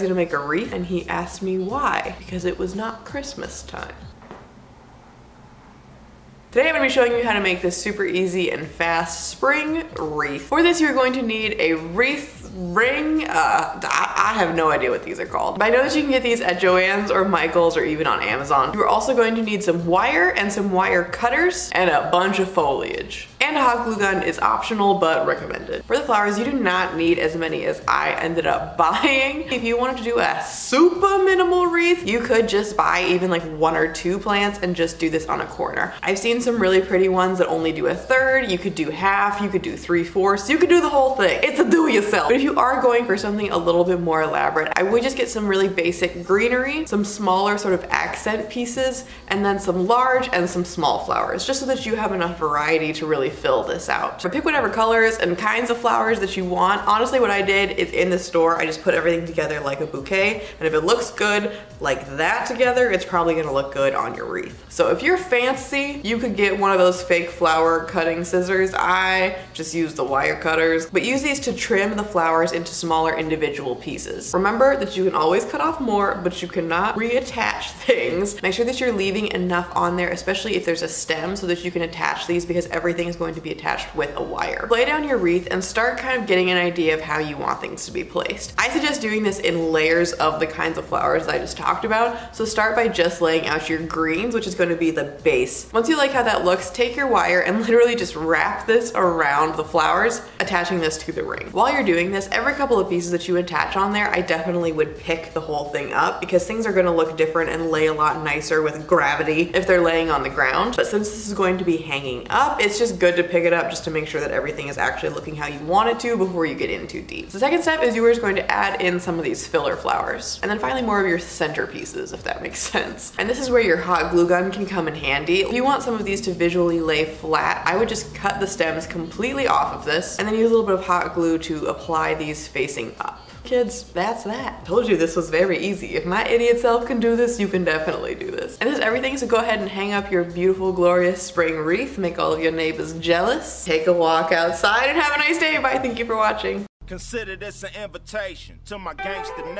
was gonna make a wreath, and he asked me why, because it was not Christmas time. Today I'm going to be showing you how to make this super easy and fast spring wreath. For this you're going to need a wreath ring. I have no idea what these are called, but I know that you can get these at Joann's or Michael's or even on Amazon. You're also going to need some wire and some wire cutters and a bunch of foliage. And a hot glue gun is optional but recommended. For the flowers, you do not need as many as I ended up buying. If you wanted to do a super minimal wreath, you could just buy even like 1 or 2 plants and just do this on a corner. I've seen some really pretty ones that only do 1/3. You could do half, you could do 3/4, you could do the whole thing. It's a do-it-yourself. But if you are going for something a little bit more elaborate, I would just get some really basic greenery, some smaller sort of accent pieces, and then some large and some small flowers, just so that you have enough variety to really fill this out. So pick whatever colors and kinds of flowers that you want. Honestly, what I did is in the store, I just put everything together like a bouquet, and if it looks good like that together, it's probably gonna look good on your wreath. So if you're fancy, you could get one of those fake flower cutting scissors. I just use the wire cutters, but use these to trim the flowers into smaller individual pieces. Remember that you can always cut off more, but you cannot reattach things. Make sure that you're leaving enough on there, especially if there's a stem, so that you can attach these, because everything is going to be attached with a wire. Lay down your wreath and start kind of getting an idea of how you want things to be placed. I suggest doing this in layers of the kinds of flowers that I just talked about. So start by just laying out your greens, which is going to be the base. Once you like how that looks, take your wire and literally just wrap this around the flowers, attaching this to the ring. While you're doing this, every couple of pieces that you attach on there, I definitely would pick the whole thing up, because things are going to look different and lay a lot nicer with gravity if they're laying on the ground. But since this is going to be hanging up, it's just good to pick it up just to make sure that everything is actually looking how you want it to before you get in too deep. So the second step is you are just going to add in some of these filler flowers, and then finally more of your center pieces, if that makes sense. And this is where your hot glue gun can come in handy. If you want some of these to visually lay flat, I would just cut the stems completely off of this and then use a little bit of hot glue to apply these facing up. Kids, that's that. Told you this was very easy. If my idiot self can do this, you can definitely do this. And that's everything, so go ahead and hang up your beautiful, glorious spring wreath. Make all of your neighbors jealous. Take a walk outside and have a nice day. Bye, thank you for watching. Consider this an invitation to my gangster nation.